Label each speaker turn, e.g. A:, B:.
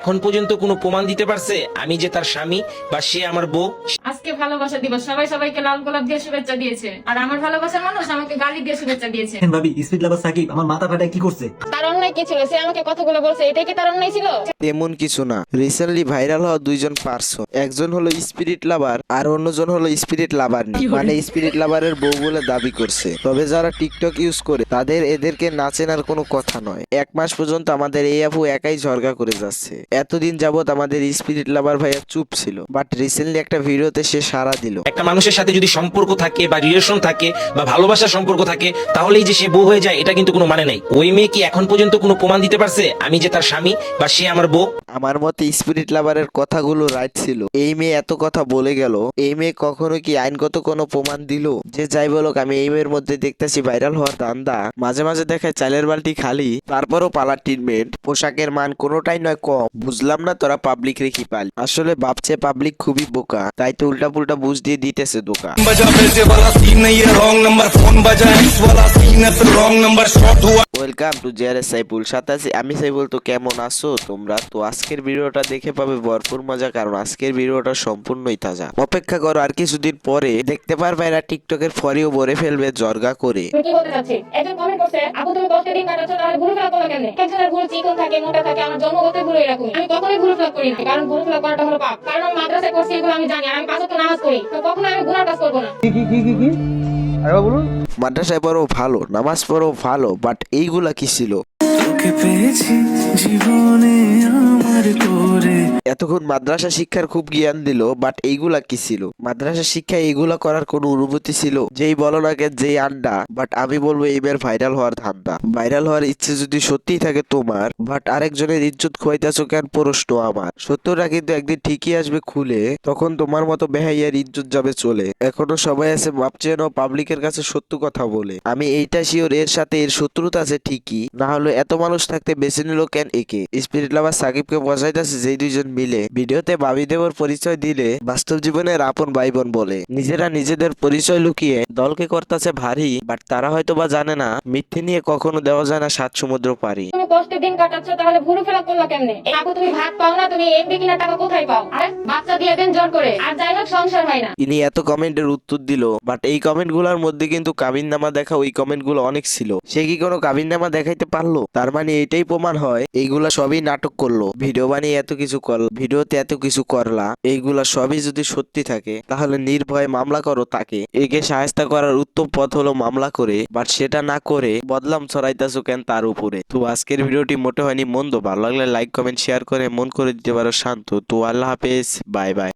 A: এখন পর্যন্ত কোনো প্রমাণ দিতে পারছে আমি যে তার স্বামী বা সে আমার বউ?
B: আজকে ভালোবাসা দিবস, সবাই সবাইকে লাল গোলাপ দিয়ে শুভেচ্ছা দিয়েছে, আর আমার ভালোবাসার মানুষ আমাকে গালি দিয়ে শুভেচ্ছা দিয়েছে।
C: ভাবি স্পিড লাভার সাকিব আমার মাথা ফাটায় কি করছে?
B: তার অন্যায় কি ছিল? সে আমাকে কথাগুলো বলছে, এটাই কি তার অন্যায় ছিল?
D: তেমন কিছু না। রিসেন্টলি ভাইরাল হওয়া দুইজন পার্সন, একজন হলো স্পিরিট লাভার আর অন্যজন হলো স্পিরিট লাভার মানে স্পিরিট লাভারের বউ বলে দাবি করছে। তবে যারা টিকটক ইউজ করে তাদের এদেরকে না চেনার কোনো কথা নয়। 1 মাস পর্যন্ত আমাদের এই আপু একাই ঝরগা করে যাচ্ছে। এতদিন যাবত আমাদের স্পিরিট লাভার ভাইয়া চুপ ছিল, বাট রিসেন্টলি একটা ভিডিওতে সে সাড়া দিল।
A: একটা মানুষের সাথে যদি সম্পর্ক থাকে বা রিলেশন থাকে বা ভালোবাসার সম্পর্ক থাকে তাহলেই যে সে বউ হয়ে যায় এটা কিন্তু কোনো মানে নেই। ওই মেয়ে কি এখন পর্যন্ত কোনো প্রমাণ দিতে পারছে আমি যে তার স্বামী বা সে আমার বউ?
D: আমার মতে স্পিরিট লাভারের কথাগুলো রাইট ছিল। এই মেয়ে এত কথা বলে গেল, এই মেয়ে কখনো কি আইনগত কোনো প্রমাণ দিল? যে যাই বলুক, আমি এই মেয়ের মধ্যে দেখতেছি ভাইরাল হওয়ার ধান্দা। মাঝে মাঝে দেখায় চালের বালতি খালি, তারপরও পালার ট্রিটমেন্ট, পোশাকের মান কোনোটাই নয় কম। বুঝলাম না তোরা পাবলিক রেখি পালি। আসলে ভাবছে পাবলিক খুবই বোকা, তাই তো উল্টা পুল্টা বুঝ দিয়ে দিতেছে দোকা।
E: बजा पैसे वाला सीन नहीं है रॉन्ग नंबर फोन बजा एक्स वाला सीन है फिर रॉन्ग नंबर शॉट हुआ।
D: ওয়েলকাম টু জেআরএস সাইফুল, সাথে আছি আমি সাইফুল। তো কেমন আছো তোমরা? তো আজকের ভিডিওটা দেখে পাবে ভরপুর মজা, কারণ আজকের ভিডিওটা সম্পূর্ণই তাজা। অপেক্ষা করো, আর কিছুদিন পরে দেখতে পারবে এরা টিকটকের ফরিও ভরে ফেলবে জর্গা করে।
B: তুমি কি বলতে চাচ্ছি? একজন কমেন্ট করছে, আপু তুমি কষ্টে দিন কাটাচ্ছ, তাহলে ভুল ফেলা করো কেন? একজনের ভুল চিকন থাকে, মোটা থাকে, আমার জন্মগত ভুল এরকম। আমি কখনোই ভুল ফেলা করি না, কারণ ভুল ফেলা করাটা হলো পাপ। কারণ আমি মাদ্রাসায় করছি, এগুলো আমি জানি, আর আমি 5 ওয়াক্ত নামাজ পড়ি, তো কখনো আমি গুনার কাজ করবো না।
D: মাদ্রাসায় পড়ো ভালো, নামাজ পড়ো ভালো, বাট এইগুলা কি ছিল?
F: তোকে পেয়েছি জীবনে আমার করে।
D: এতক্ষণ মাদ্রাসা শিক্ষার খুব জ্ঞান দিল, বাট এইগুলা কি ছিল? মাদ্রাসা শিক্ষায় এইগুলা করার কোনো অনুভূতি ছিল? যেই বলো না কেন, যেই আড্ডা। বাট আমি বলবো এইবার ভাইরাল হওয়ার ধান্দা। ভাইরাল হওয়ার ইচ্ছে যদি সত্যিই থাকে তোমার, বাট আরেকজনের ইজ্জত খোয়াইতেছো কেন প্রশ্ন আমার। সত্যটা কিন্তু একদিন ঠিকই আসবে খুলে, তখন তোমার মতো বেহাইয়ার ইজ্জত যাবে চলে। এখনো সবাই আছে ভাবছেন ও পাবলিকের কাছে সত্য কথা বলে। আমি এইটা শিওর এর সাথে এর শত্রুতা আছে ঠিকই, না হলে এত মানুষ থাকতে বেছে নিল কেন একে? স্পিরিট লাভার সাকিবকে বসাইতেছে যেই দুইজন মিলে ভিডিওতে ভাবি দেবর পরিচয় দিলে বাস্তব জীবনের আপন ভাই বোন বলে। নিজেরা নিজেদের পরিচয় লুকিয়ে দলকে করতেছে ভারী, বাট তারা হয়তো বা জানে না মিথ্যে নিয়ে কখনো দেওয়া যায় না 7 সমুদ্র পারি।
B: তুমি কষ্টে দিন কাটাচ্ছ, তাহলে ভুল ফেলা করলা কেমনে? এই আপু তুমি ভাত পাও না, তুমি এমবি কিনা টাকা কোথায় পাও? আর বাচ্চা দিয়ে দেন জোর করে, আর যাই হোক সংসার হয় না।
D: ইনি এত কমেন্টের উত্তর দিল, বাট এই কমেন্ট গুলার মধ্যে কিন্তু কাবিননামা দেখা ওই কমেন্ট গুলো অনেক ছিল। সে কি কোনো কাবিননামা দেখাইতে পারলো? তার মানে এটাই প্রমাণ হয় এইগুলা সবই নাটক করলো। ভিডিও বানিয়ে এত কিছু করলো, ভিডিওতে এত কিছু করলা, এইগুলা সবই যদি সত্যি থাকে তাহলে নির্ভয়ে মামলা করো তাকে। একে সাহায্য করার উত্তম পথ হলো মামলা করে, বাট সেটা না করে বদলাম ছড়াইতেছো কেন তার উপরে? তো আজকের ভিডিওটি মোটে হয়নি মন্দ। ভালো লাগলে লাইক কমেন্ট শেয়ার করে মন করে দিতে পারো শান্ত। তো আল্লাহ হাফেজ, বাই বাই।